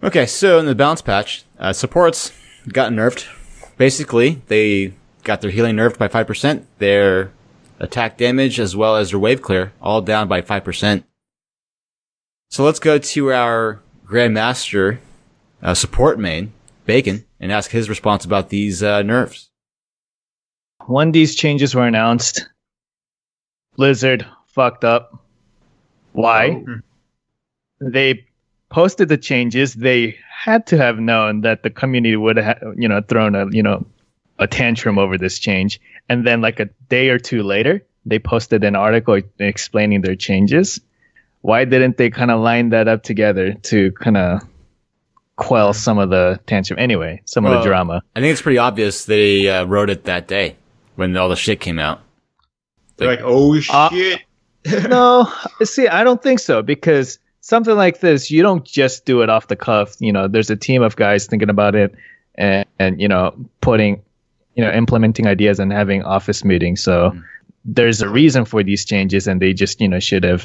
Okay, so in the balance patch, supports got nerfed. Basically, they got their healing nerfed by 5%, their attack damage as well as their wave clear, all down by 5%. So let's go to our Grandmaster support main, Bacon, and ask his response about these nerfs. When these changes were announced, Blizzard fucked up. Why? Oh. They posted the changes. They had to have known that the community would have, thrown a tantrum over this change. And then like a day or two later, they posted an article explaining their changes. Why didn't they kind of line that up together to kind of quell some of the tantrum? Anyway, some of the drama. I think it's pretty obvious they wrote it that day when all the shit came out. They're like, oh shit. No, see, I don't think so, because something like this, you don't just do it off the cuff. There's a team of guys thinking about it and putting, implementing ideas and having office meetings. So there's a reason for these changes, and they just, should have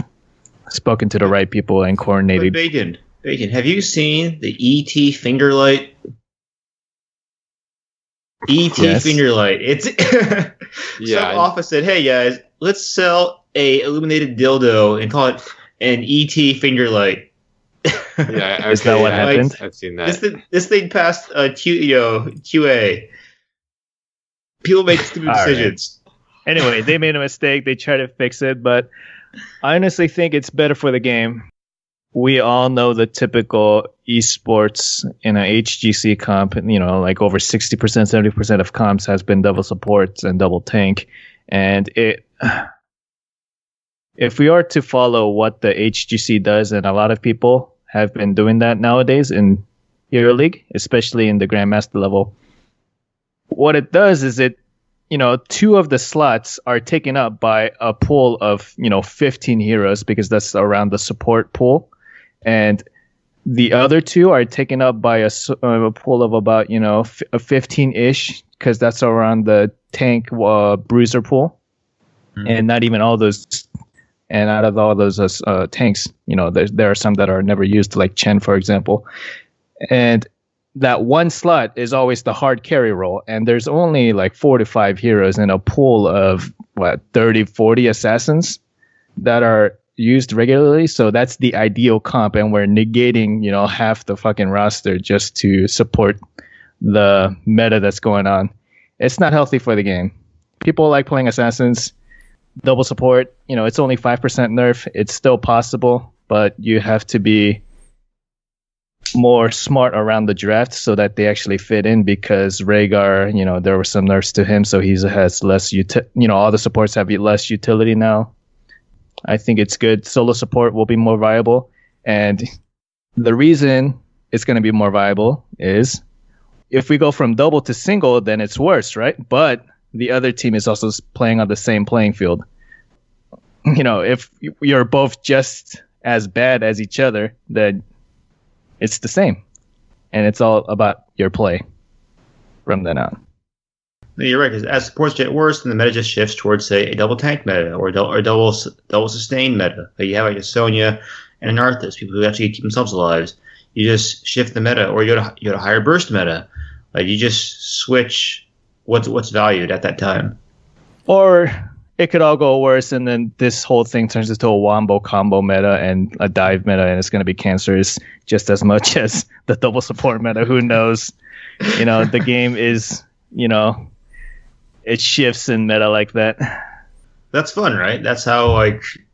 spoken to the right people and coordinated. Bacon, have you seen the ET finger light? Yes. Finger light. It's some office said, "Hey guys, let's sell a illuminated dildo and call it an ET finger light." Yeah, is that what happened? I've seen that. This thing passed QA. People make stupid decisions. Right. Anyway, they made a mistake. They tried to fix it, but I honestly think it's better for the game. We all know the typical esports in an HGC comp, like over 60%, 70% of comps has been double supports and double tank. And if we are to follow what the HGC does, and a lot of people have been doing that nowadays in Hero League, especially in the Grandmaster level, what it does is it, two of the slots are taken up by a pool of, 15 heroes, because that's around the support pool. And the other two are taken up by a pool of about, a 15-ish, because that's around the tank bruiser pool. And not even all those. And out of all those tanks, there are some that are never used, like Chen, for example. And that one slot is always the hard carry role. And there's only like 4 to 5 heroes in a pool of 30, 40 assassins that are used regularly. So that's the ideal comp, and we're negating half the fucking roster just to support the meta that's going on. It's not healthy for the game. People like playing assassins. Double support, it's only 5% nerf. It's still possible, but you have to be more smart around the draft so that they actually fit in, because Rhaegar, there were some nerfs to him, so he has less all the supports have less utility now. I think it's good. Solo support will be more viable. And the reason it's going to be more viable is if we go from double to single, then it's worse, right? But the other team is also playing on the same playing field. If you're both just as bad as each other, then it's the same. And it's all about your play from then on. No, you're right, because as supports get worse, then the meta just shifts towards, say, a double tank meta or double sustain meta. Like you have like a Sonya and an Arthas, people who actually keep themselves alive. You just shift the meta, or you go to higher burst meta. Like you just switch what's valued at that time. Or it could all go worse, and then this whole thing turns into a wombo combo meta and a dive meta, and it's going to be cancerous just as much as the double support meta. Who knows? The game is, it shifts in meta like that. That's fun, right? That's how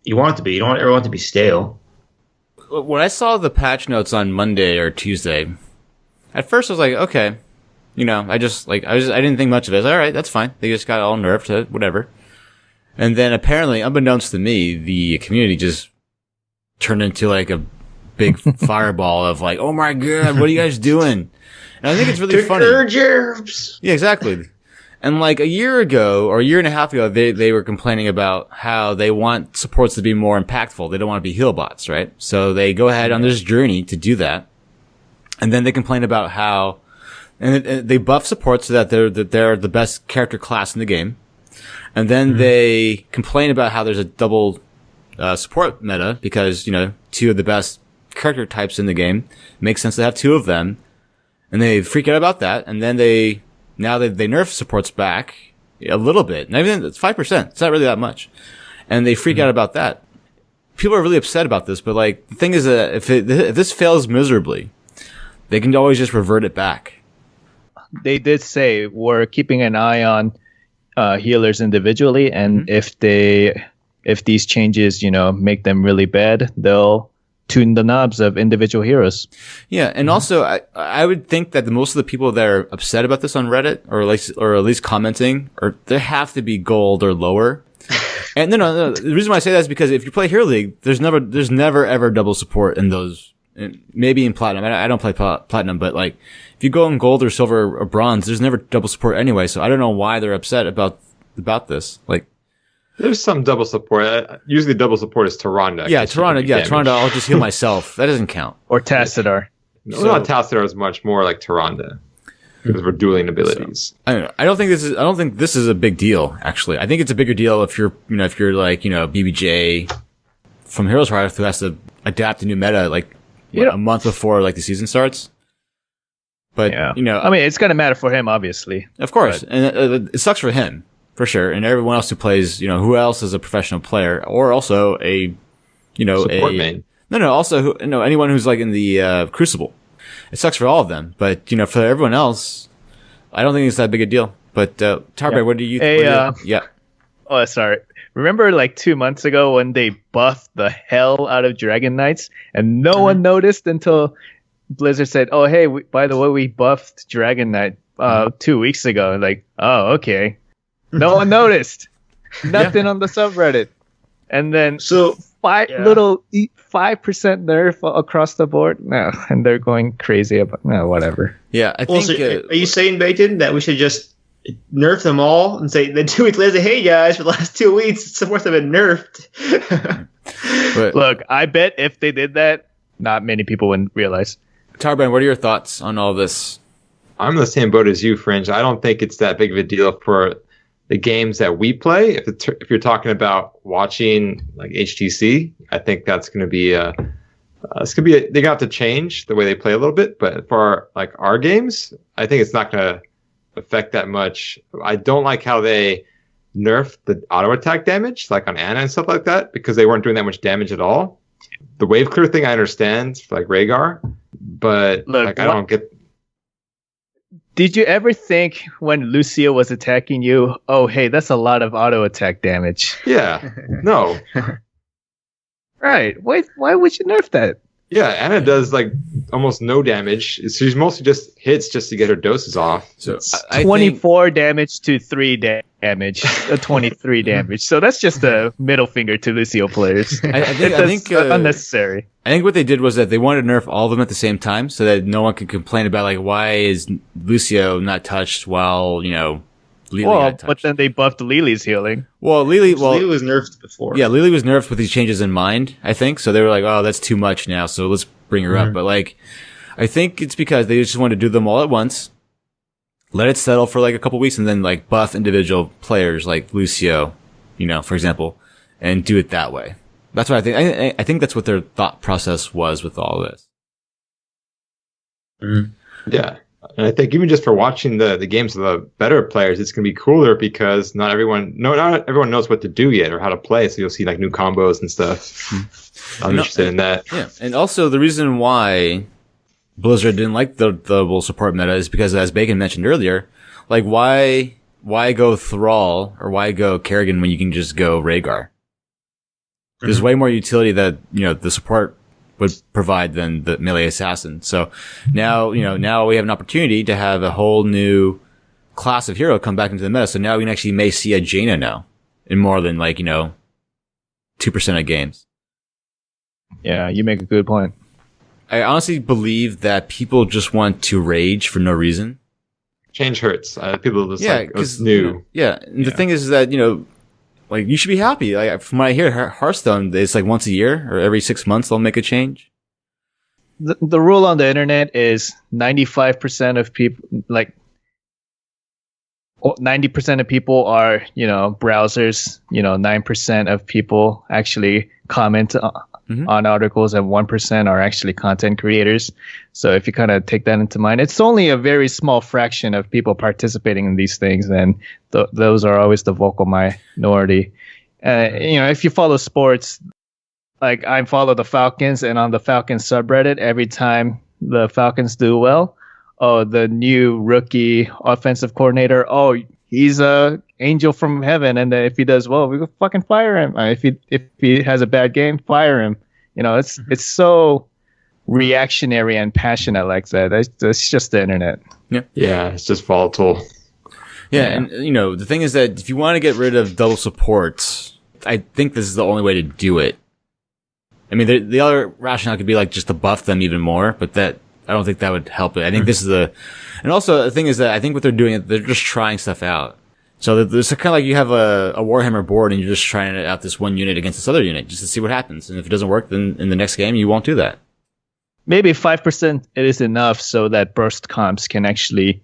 you want it to be. You don't ever want it to be stale. When I saw the patch notes on Monday or Tuesday, at first I was like, okay, I didn't think much of it. I was like, all right, that's fine. They just got all nerfed, whatever. And then apparently, unbeknownst to me, the community just turned into like a big fireball of like, oh my god, what are you guys doing? And I think it's really funny. Yeah, exactly. And like a year ago or a year and a half ago, they were complaining about how they want supports to be more impactful. They don't want to be heal bots, right? So they go ahead on this journey to do that. And then they complain about how, and they buff supports so that they're the best character class in the game. And then they complain about how there's a double support meta because, 2 of the best character types in the game. It makes sense to have 2 of them. And they freak out about that. And then they nerf supports back a little bit. Not even, it's 5%. It's not really that much. And they freak out about that. People are really upset about this, but like, the thing is that if this fails miserably, they can always just revert it back. They did say we're keeping an eye on healers individually, and if these changes, make them really bad, they'll tune the knobs of individual heroes. Yeah, and also I would think that most of the people that are upset about this on Reddit, or at least commenting, they have to be gold or lower. And no. The reason why I say that is because if you play Hero League, there's never ever double support in those. Maybe in Platinum. I don't play Platinum, but like, if you go in Gold or Silver or Bronze, there's never double support anyway. So I don't know why they're upset about this. Like, there's some double support. Usually double support is Tyrande. Yeah, Tyrande. Yeah, Tyrande. I'll just heal myself. That doesn't count. Or Tassadar. No, not Tassadar as much. More like Tyrande. Because we're dueling abilities. I don't know. I don't think this is a big deal. Actually, I think it's a bigger deal if you're like BBJ from Heroes Hearth who has to adapt a new meta like a month before like the season starts. But I mean, it's gonna matter for him, obviously. Of course, and it sucks for him for sure, and everyone else who plays. Who else is a professional player or also a support main. No, also anyone who's like in the Crucible. It sucks for all of them, but for everyone else, I don't think it's that big a deal. But Tarbear, what do you think? Yeah. Oh, sorry. Remember like 2 months ago when they buffed the hell out of Dragon Knights and no one noticed until Blizzard said, "Oh, hey, by the way, we buffed Dragon Knight 2 weeks ago." Like, oh, okay. No one noticed. Nothing on the subreddit. And then 5% nerf across the board. No, and they're going crazy about whatever. Yeah, I think. Are you saying, Baton, that we should just nerf them all and say then 2 weeks later, hey guys, for the last 2 weeks, supports have been nerfed? But, look, I bet if they did that, not many people wouldn't realize. Tarban, what are your thoughts on all this? I'm in the same boat as you, Fringe. I don't think it's that big of a deal for the games that we play. If you're talking about watching like HTC, I think that's going to be they're going to have to change the way they play a little bit. But for like our games, I think it's not going to affect that much. I don't like how they nerfed the auto attack damage, like on Ana and stuff like that, because they weren't doing that much damage at all. The wave clear thing I understand for like Rhaegar, but look, I don't get. Did you ever think when Lucio was attacking you, oh, hey, that's a lot of auto attack damage? Yeah. No. Right. Why would you nerf that? Yeah, Ana does like almost no damage. She's mostly just hits just to get her doses off. So 24 damage to 3 damage, 23 damage. So that's just a middle finger to Lucio players. I think unnecessary. I think what they did was that they wanted to nerf all of them at the same time, so that no one could complain about like why is Lucio not touched while Lily got touched. But then they buffed Lily's healing. Lily was nerfed before. Yeah, Lily was nerfed with these changes in mind, I think. So they were like, oh, that's too much now, so let's bring her up. But like, I think it's because they just wanted to do them all at once, let it settle for like a couple weeks, and then like buff individual players like Lucio, for example, and do it that way. That's what I think. I think that's what their thought process was with all of this. Yeah. And I think even just for watching the games of the better players, it's going to be cooler because not everyone knows what to do yet or how to play. So you'll see like new combos and stuff. I'm interested in that. Yeah. And also the reason why Blizzard didn't like the double support meta is because, as Bacon mentioned earlier, like why go Thrall or why go Kerrigan when you can just go Rhaegar? There's way more utility that, the support would provide than the melee assassin. So now we have an opportunity to have a whole new class of hero come back into the meta. So now we can actually may see a Jaina now in more than 2% of games. Yeah, you make a good point. I honestly believe that people just want to rage for no reason. Change hurts. People just it's new. And the thing is that, like, you should be happy. Like, from what I hear, Hearthstone, it's like once a year or every 6 months they'll make a change. The rule on the internet is 95% of people, 90% of people are, browsers. 9% of people actually comment on articles and 1% are actually content creators. So if you kind of take that into mind, it's only a very small fraction of people participating in these things, and those are always the vocal minority. If you follow sports, like I follow the Falcons, and on the Falcons subreddit, every time the Falcons do well, oh, the new rookie offensive coordinator, oh, he's a angel from heaven, and if he does well, we will fucking fire him. If he has a bad game, fire him. It's so reactionary and passionate like that. It's just the internet. Yeah, it's just volatile. Yeah, and the thing is that if you want to get rid of double supports, I think this is the only way to do it. I mean, the other rationale could be like just to buff them even more, but that I don't think that would help it. I think this is and also the thing is that I think what they're doing, they're just trying stuff out. So there's kind of like you have a Warhammer board and you're just trying out this one unit against this other unit just to see what happens. And if it doesn't work, then in the next game, you won't do that. Maybe 5% it is enough so that burst comps can actually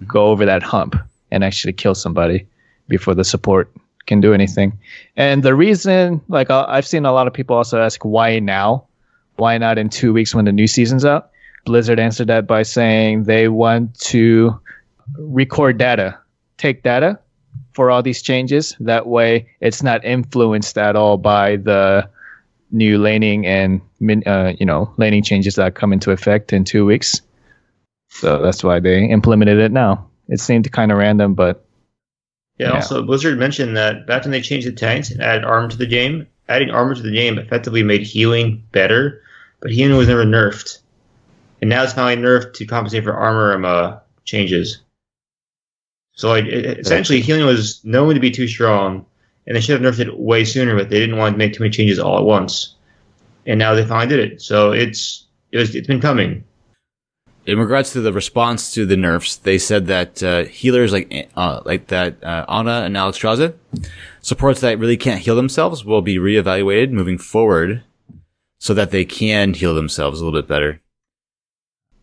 go over that hump and actually kill somebody before the support can do anything. And the reason, like I've seen a lot of people also ask, why now? Why not in 2 weeks when the new season's out? Blizzard answered that by saying they want to record data, take data for all these changes. That way it's not influenced at all by the new laning and laning changes that come into effect in 2 weeks. So that's why they implemented it now. It seemed kind of random, but yeah. Also, Blizzard mentioned that back when they changed the tanks and added armor to the game, adding armor to the game effectively made healing better, but healing was never nerfed. And now it's finally nerfed to compensate for armor changes. So essentially, healing was known to be too strong, and they should have nerfed it way sooner, but they didn't want to make too many changes all at once. And now they finally did it. So it's been coming. In regards to the response to the nerfs, they said that healers like that Ana and Alexstrasza, supports that really can't heal themselves, will be reevaluated moving forward so that they can heal themselves a little bit better.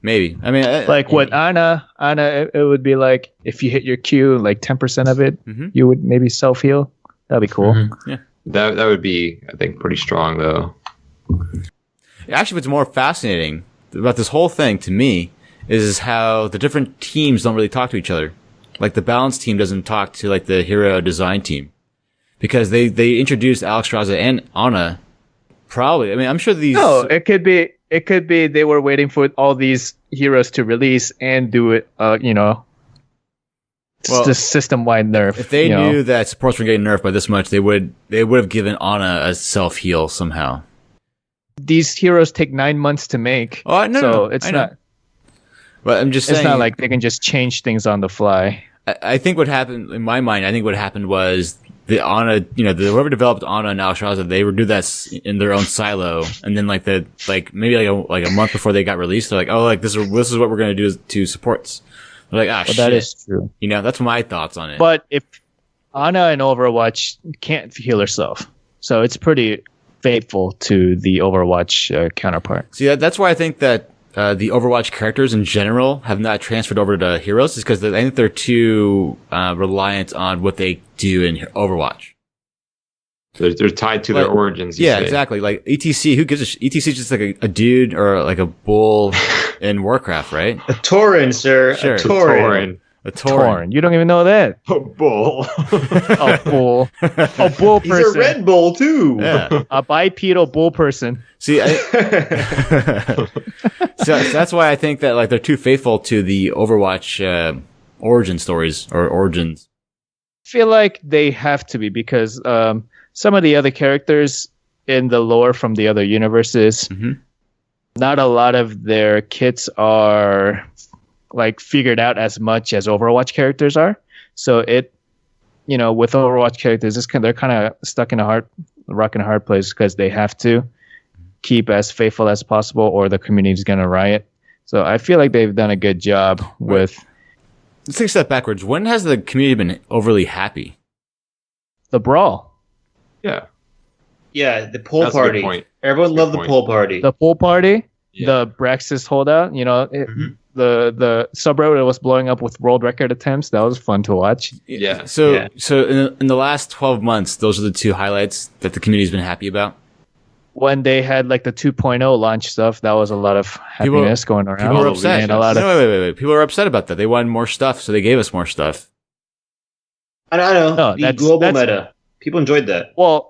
Maybe. I mean, with Ana, it would be like if you hit your Q, like 10% of it, you would maybe self heal. That'd be cool. Yeah, that would be, I think, pretty strong though. Actually, what's more fascinating about this whole thing to me is how the different teams don't really talk to each other. Like the balance team doesn't talk to like the hero design team because they introduced Alexstrasza and Ana. Probably. I mean, I'm sure these. No, it could be they were waiting for all these heroes to release and do it. It's just system-wide nerf. If they knew that supports were getting nerfed by this much, they would have given Ana a self heal somehow. These heroes take 9 months to make. Oh no, so no, it's I not. Know. But I'm just saying, it's not like they can just change things on the fly. I think what happened in my mind, was the Ana, whoever developed Ana and Alexstrasza, they would do that in their own silo, and then maybe a month before they got released, they're like, oh, like this is what we're gonna do to supports. They're like, shit. That is true. That's my thoughts on it. But if Ana in Overwatch can't heal herself, so it's pretty faithful to the Overwatch counterpart. See, that's why I think that the Overwatch characters in general have not transferred over to Heroes, is because I think they're too reliant on what they do in Overwatch. They're tied to their origins. Yeah, exactly. Like ETC, who gives ETC is just like a dude or like a bull in Warcraft, right? A Tauren, sir. Sure. A Tauren. A Tauren. You don't even know that. A bull. A bull. A bull person. He's a Red Bull too. Yeah. A bipedal bull person. See, so that's why I think that like they're too faithful to the Overwatch origin stories or origins. I feel like they have to be because some of the other characters in the lore from the other universes, not a lot of their kits are like figured out as much as Overwatch characters are. So with Overwatch characters, they're kind of stuck in a rock and a hard place because they have to keep as faithful as possible or the community is going to riot. So I feel like they've done a good job with. Let's take a step backwards. When has the community been overly happy? The Brawl. Yeah. Yeah, the pool That's a good party. point. Everyone loved the pool party. The pool party. Yeah. The Braxis holdout. The subreddit was blowing up with world record attempts. That was fun to watch. Yeah. So in the last 12 months, those are the two highlights that the community's been happy about. when they had like the 2.0 launch stuff, that was a lot of happiness going around. People were upset. And a lot of, wait. People were upset about that. They wanted more stuff, so they gave us more stuff. I don't know. No, The that's- global that's- meta. People enjoyed that. well,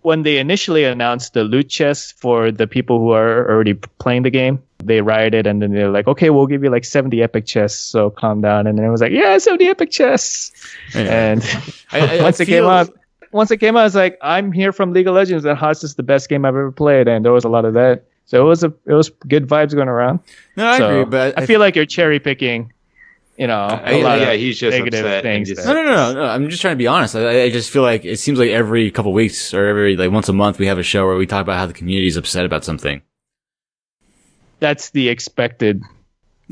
when they initially announced the loot chests for the people who are already playing the game, they rioted and then they're like, okay, we'll give you like 70 epic chests, so calm down. And then it was like, yeah, 70 epic chests. Yeah. And once it came out, it's like, I'm here from League of Legends, and HOTS is the best game I've ever played, and there was a lot of that. So it was good vibes going around. No, I agree, but I feel like you're cherry picking, a lot of he's just negative upset. things. And just, No. I'm just trying to be honest. I just feel like it seems like every couple weeks or every like once a month we have a show where we talk about how the community is upset about something. That's the expected.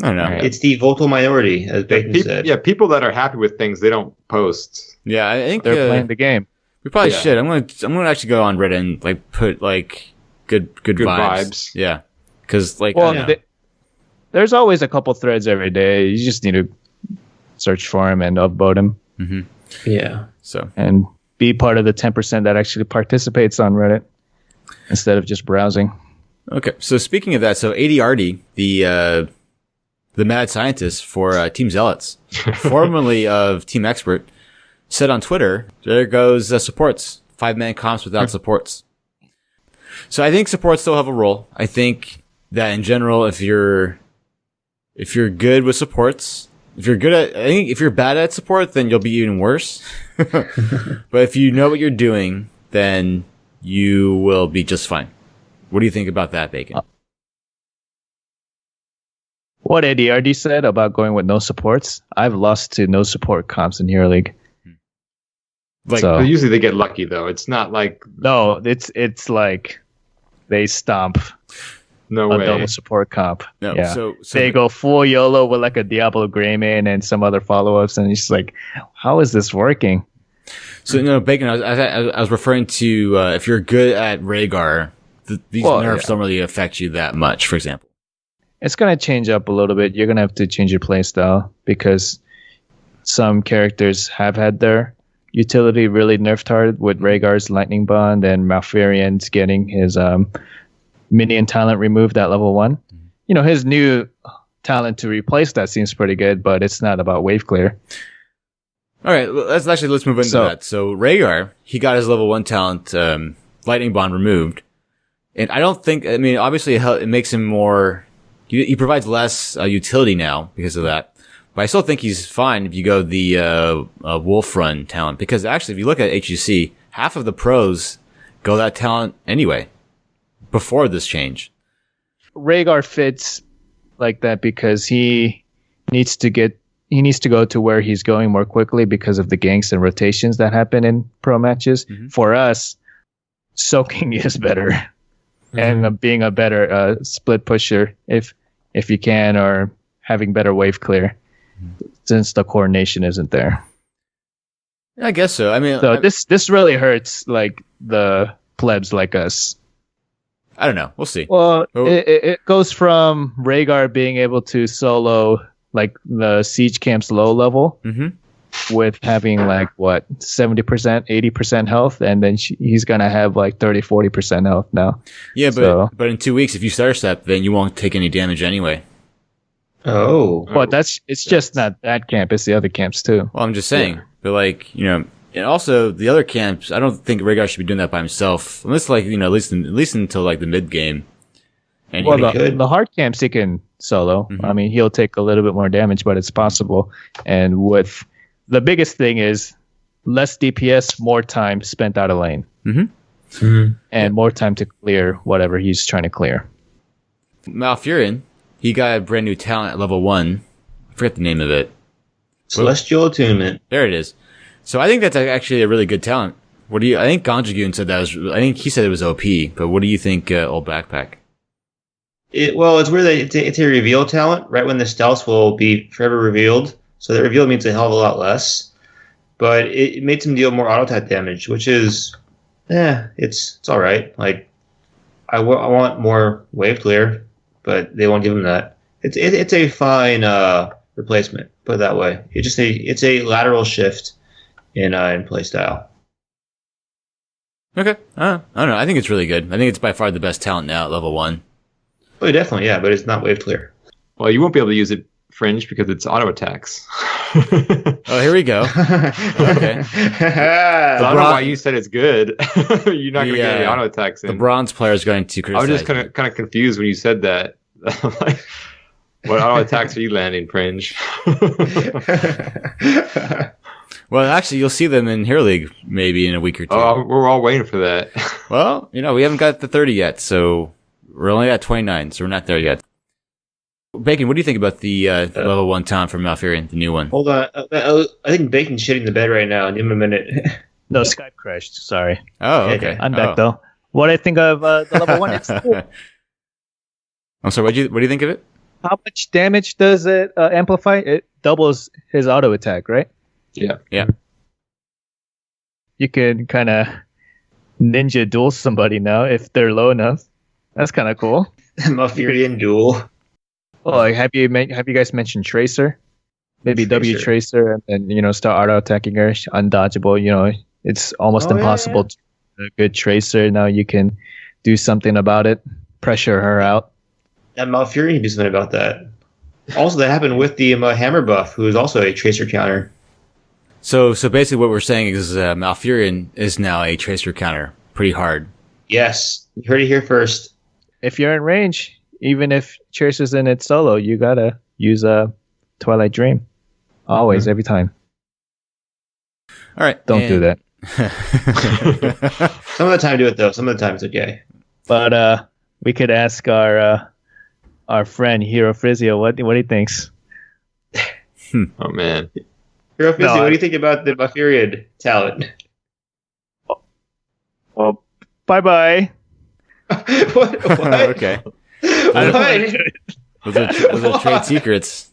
I don't know. Right. It's the vocal minority, as Bacon said. yeah, people that are happy with things, they don't post. Yeah, I think They're playing the game. we probably Yeah. should. I'm gonna actually go on Reddit and like put like good vibes. Yeah, because like Well, I don't know. there's always a couple threads every day. You just need to search for them and upvote them Yeah. So and be part of the 10% that actually participates on Reddit instead of just browsing. okay. So speaking of that, so ADRD, the mad scientist for Team Zealots, formerly of Team Expert, said on Twitter, "There goes supports. 5-man comps without supports." So I think supports still have a role. I think that in general, if you're good with supports, I think if you're bad at support, then you'll be even worse. But if you know what you're doing, then you will be just fine. What do you think about that, Bacon? What ADRD said about going with no supports, I've lost to no support comps in Hero League. Like, so- But usually they get lucky though. It's not like No, it's like they stomp no a way. double support comp. no, Yeah. so They go full YOLO with like a Diablo Greymane and some other follow-ups, and it's just like, how is this working? So no, Bacon. I was referring to if you're good at Rhaegar, these nerfs don't really affect you that much. For example, It's going to change up a little bit. You're going to have to change your playstyle because some characters have had their utility really nerfed hard with Rhaegar's Lightning Bond and Malfurian's getting his minion talent removed at level 1. His new talent to replace that seems pretty good, but it's not about wave clear. all right. Let's move into that. So Rhaegar, he got his level 1 talent, Lightning Bond, removed, and I don't think. I mean, obviously, it makes him more. He provides less utility now because of that. But I still think he's fine if you go the Wolf Run talent. Because actually, if you look at HUC, half of the pros go that talent anyway, before this change. Rhaegar fits like that because he needs to go to where he's going more quickly because of the ganks and rotations that happen in pro matches. For us, soaking is better. And being a better split pusher if you can, or having better wave clear since the coordination isn't there. I guess so. I mean, So this really hurts like the plebs like us. I don't know. We'll see. Well, Oh. it goes from Rhaegar being able to solo like the siege camp's low level with having like 70%, 80% health, and then he's gonna have like 30-40% health now. Yeah, So- but in 2 weeks, if you Star Step, then you won't take any damage anyway. Oh. Well, it's just not that camp; it's the other camps too. Well, I'm just saying. But like, and also the other camps, I don't think Rhaegar should be doing that by himself, unless like, at least until like the mid game. And Well, he could. the hard camps he can solo. I mean, he'll take a little bit more damage, but it's possible. And with the biggest thing is less DPS, more time spent out of lane, and more time to clear whatever he's trying to clear. Malfurion, he got a brand new talent at level 1. I forget the name of it. Celestial Attunement. There it is. So I think that's actually a really good talent. I think Gonjagoon said that I think he said it was OP, but what do you think, Old Backpack? It's weird that it's a reveal talent, right when the stealth will be forever revealed. So the reveal means a hell of a lot less. But it makes him deal more auto attack damage, which is, it's all right. Like, I want more wave clear, but they won't give him that. It's a fine replacement, put it that way. It's a lateral shift in play style. Okay. I don't know. I think it's really good. I think it's by far the best talent now at level 1. Oh, definitely, yeah, but it's not wave clear. Well, you won't be able to use it, Fringe, because it's auto attacks. Oh, here we go. Okay. I don't know why you said it's good. You're not going to get any auto attacks in. The bronze player is going to criticize. I was just kind of confused when you said that. Like, what auto attacks are you landing, Fringe? Well, actually, you'll see them in Hero League maybe in a week or two. Oh, we're all waiting for that. Well, we haven't got the 30 yet, so we're only at 29, so we're not there yet. Bacon, what do you think about the level 1 talent from Malfurion, the new one? Hold on. I think Bacon's shitting the bed right now. Give him a minute. No, Skype crashed. Sorry. Oh, okay. I'm back though. What I think of the level 1? It's cool. I'm sorry. What do you think of it? How much damage does it amplify? It doubles his auto attack, right? Yeah. You can kind of ninja duel somebody now if they're low enough. That's kind of cool. Malfurion duel. Oh, like, have you guys mentioned Tracer? Maybe W Tracer and then start auto attacking her. Undodgeable. It's almost impossible to do a good Tracer. Now you can do something about it. Pressure her out. And Malfurion can do something about that. Also, that happened with the Hammer buff, who is also a Tracer counter. So basically, what we're saying is Malfurion is now a Tracer counter, pretty hard. Yes, you heard it here first. If you're in range, even if Tracer's in it solo, you gotta use a Twilight Dream. Always, every time. All right. Don't do that. Some of the time do it, though. Some of the time it's okay. But we could ask our friend Hero Frizio what he thinks. Oh, man. Hero Fizzy, what do you think about the Malfurion talent? Well, bye-bye. What? Okay. Those are trade secrets.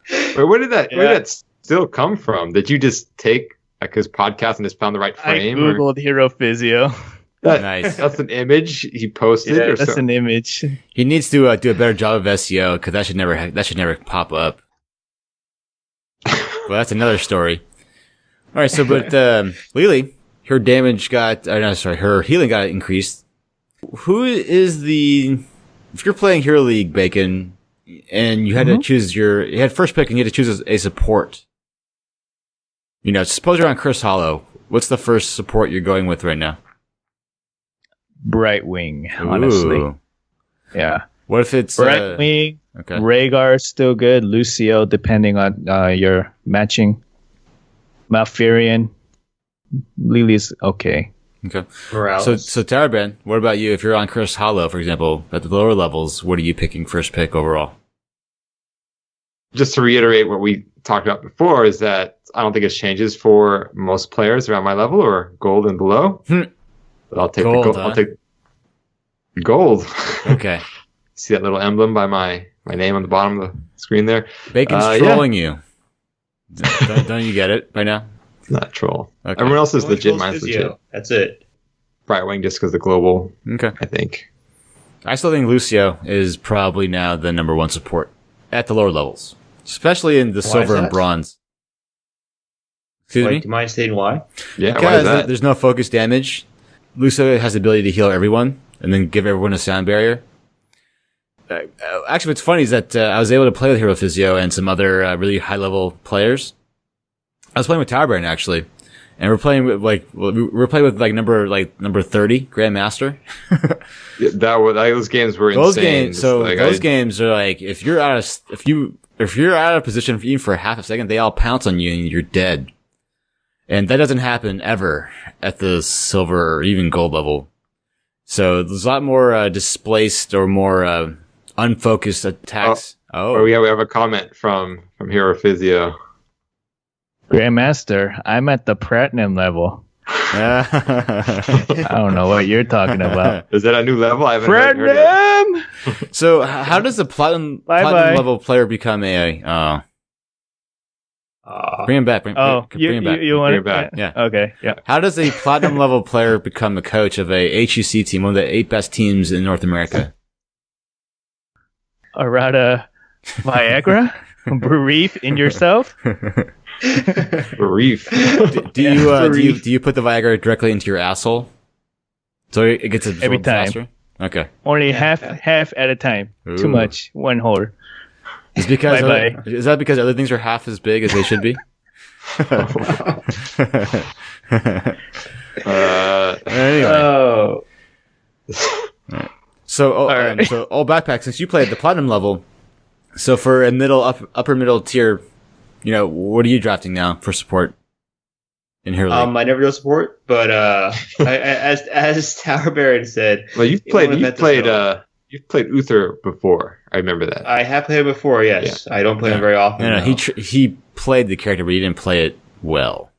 Wait, where did that still come from? Did you just take his podcast and just found the right frame? I googled Hero Physio. Nice. That's an image he posted. Yeah, that's an image. He needs to do a better job of SEO because that should never pop up. Well, that's another story. All right, but Lily, her her healing got increased. Who is if you're playing Hero League, Bacon, and you had to choose you had first pick and you had to choose a support. Suppose you're on Curse Hollow. What's the first support you're going with right now? Brightwing, honestly. Ooh. Yeah. What if it's Brightwing? Okay. Rhaegar is still good. Lucio, depending on your matching. Malfurion. Lily's okay. Okay. Morales. So Taraban, what about you? If you're on Curse Hollow, for example, at the lower levels, what are you picking first pick overall? Just to reiterate what we talked about before, is that I don't think it changes for most players around my level or gold and below. But I'll take gold. I'll take gold. Okay. See that little emblem by my name on the bottom of the screen there? Bacon's trolling you. Don't you get it by now? It's not troll. Okay. Everyone else is legit. Mine's legit. That's it. Brightwing just because the global. Okay. I think. I still think Lucio is probably now the number one support at the lower levels, especially in the silver and bronze. Excuse me? Do you mind stating why? Yeah, because why is that? There's no focus damage. Lucio has the ability to heal everyone and then give everyone a sound barrier. Actually, what's funny is that I was able to play with Hero Physio and some other really high-level players. I was playing with Towerburn, actually. And we're playing with number 30, Grandmaster. Those games were insane. Those games are like, if you're out of position even for a half a second, they all pounce on you and you're dead. And that doesn't happen ever at the silver or even gold level. So there's a lot more displaced or more unfocused attacks. We have a comment from Hero Physio. Grandmaster, I'm at the platinum level. I don't know what you're talking about. Is that a new level? I haven't heard Platinum! So how does the platinum level player become a... bring him back. Bring him back. You want bring him back. Yeah. Okay. Yeah. How does a platinum level player become a coach of a HUC team, one of the 8 best teams in North America? Around Viagra? Brief in yourself? Reef. Do you put the Viagra directly into your asshole? So it gets absorbed Every time. faster? Okay. Only half at a time. Ooh. Too much. One hole. Is because Bye-bye. Is that because other things are half as big as they should be? Anyway. Oh. So, Alright. so Backpack, since you played the platinum level, so for a upper middle tier, what are you drafting now for support in Hero League? I never do support, but as Tower Baron said, Well, you've played Uther before. I remember that. I have played him before. Yes, I don't play him very often. No, now. he played the character, but he didn't play it well.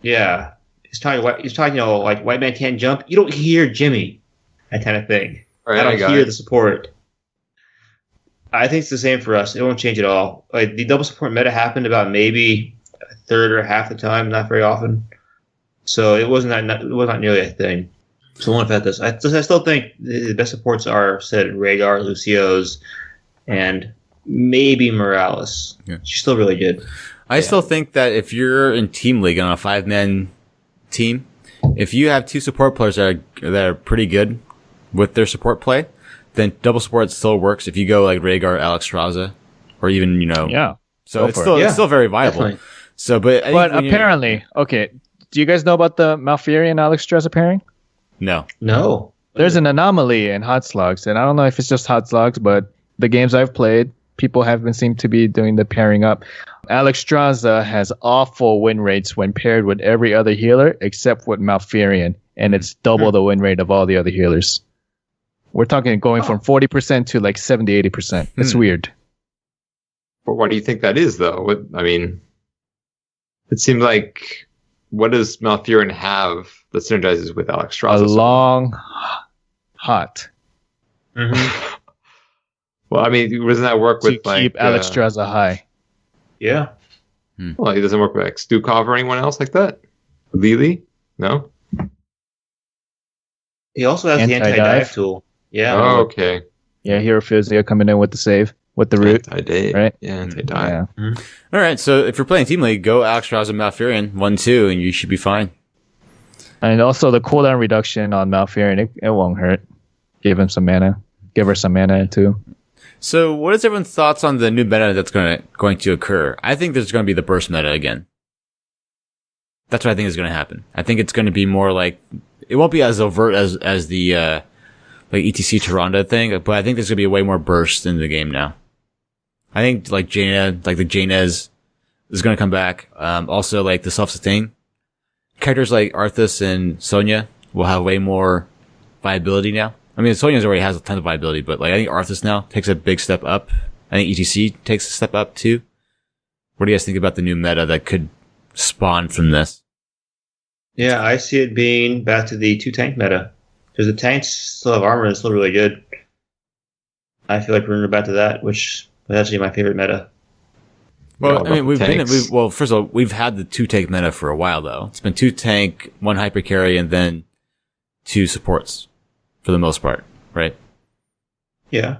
Yeah, he's talking. Like white man can't jump. You don't hear Jimmy, that kind of thing. Right, I don't hear the support. I think it's the same for us. It won't change at all. Like the double support meta happened about maybe a third or half the time, not very often. So it wasn't not nearly a thing. So I won't affect this. I still think the best supports are said Rhaegar, Lucio's, and maybe Morales. Yeah. She's still really good. I still think that if you're in Team League on a 5-man team, if you have 2 support players that are pretty good with their support play, then double support still works. If you go like Rhaegar, Alex Straza, or even Yeah. so Go it's for still it. it's still very viable. Definitely. So, but I But think when apparently, okay. Do you guys know about the Malfurion Alex Streza pairing? no. No. There's an anomaly in Hot Slugs, and I don't know if it's just Hot Slugs, but the games I've played, people seem to be doing the pairing up. Alex Straza has awful win rates when paired with every other healer except with Malfurion, and it's double the win rate of all the other healers. We're talking going from 40% to like 70, 80%. It's weird. But why do you think that is, though? It seems like, what does Malfurion have that synergizes with Alex A Straza? long hot Mm-hmm. Well, I mean, doesn't that work to with keep Alex Straza high. Yeah. Well, it doesn't work with like Stukov or anyone else like that? Lily? No? He also has the Anti-dive. anti-dive tool. Yeah. Oh, okay. Yeah, Hero Physio coming in with the save, with the root. Anti-dive. right? Yeah, anti-dive. Yeah. All right, so if you're playing Team League, go Alex Straza, Malfurion 1-2, and you should be fine. And also the cooldown reduction on Malfurion, it won't hurt. Give him some mana. Give her some mana too. So, what is everyone's thoughts on the new meta that's going to occur? I think there's going to be the burst meta again. That's what I think is going to happen. I think it's going to be more like, it won't be as overt as the like ETC Tyrande thing, but I think there's going to be way more burst in the game now. I think like the Jainez is going to come back. Also, like the self-sustain characters like Arthas and Sonya will have way more viability now. I mean, Sonya's already has a ton of viability, but like I think Arthas now takes a big step up. I think ETC takes a step up too. What do you guys think about the new meta that could spawn from this? Yeah, I see it being back to the 2-tank meta. Because the tanks still have armor and it's still really good. I feel like we're going back to that, which was actually my favorite meta. Well, I mean, tanks. first of all, we've had the 2-tank meta for a while though. It's been 2-tank, 1 hyper carry, and then 2 supports for the most part, right? Yeah.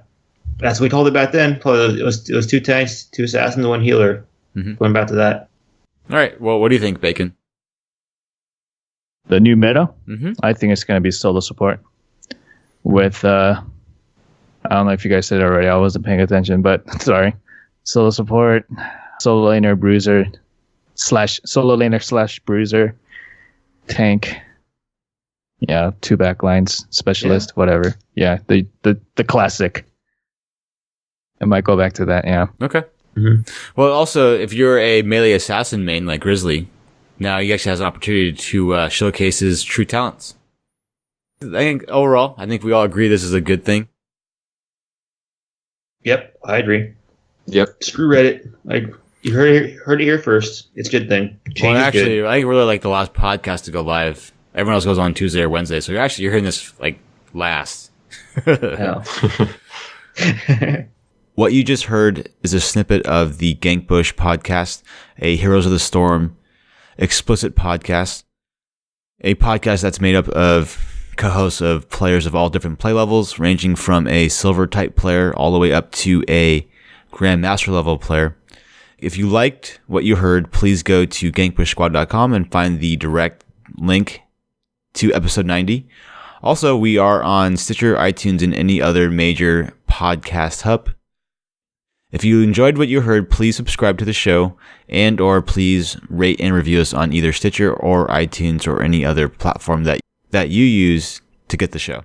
That's what we told it back then. It was 2 tanks, 2 assassins, 1 healer. Mm-hmm. Going back to that. All right. Well, what do you think, Bacon? The new meta, Mm-hmm. I think it's going to be solo support. With, I don't know if you guys said it already. I wasn't paying attention, but sorry. Solo support, solo laner, bruiser, solo laner / bruiser, tank. Yeah, 2 backlines, specialist, whatever. Yeah, the classic. I might go back to that, yeah. Okay. Mm-hmm. Well, also, if you're a melee assassin main like Grizzly, now he actually has an opportunity to showcase his true talents. I think overall, we all agree this is a good thing. Yep, I agree. Yep. Screw Reddit. Like you heard it here first. It's a good thing. Change Well, is actually, good. I think we're like the last podcast to go live. Everyone else goes on Tuesday or Wednesday, so you're hearing this like last. Yeah. What you just heard is a snippet of the GankBush podcast, a Heroes of the Storm explicit podcast, a podcast that's made up of co-hosts of players of all different play levels, ranging from a silver type player all the way up to a Grandmaster level player. If you liked what you heard, please go to gankbushsquad.com and find the direct link to episode 90. Also, we are on Stitcher, iTunes, and any other major podcast hub. If you enjoyed what you heard, please subscribe to the show and or please rate and review us on either Stitcher or iTunes or any other platform that you use to get the show.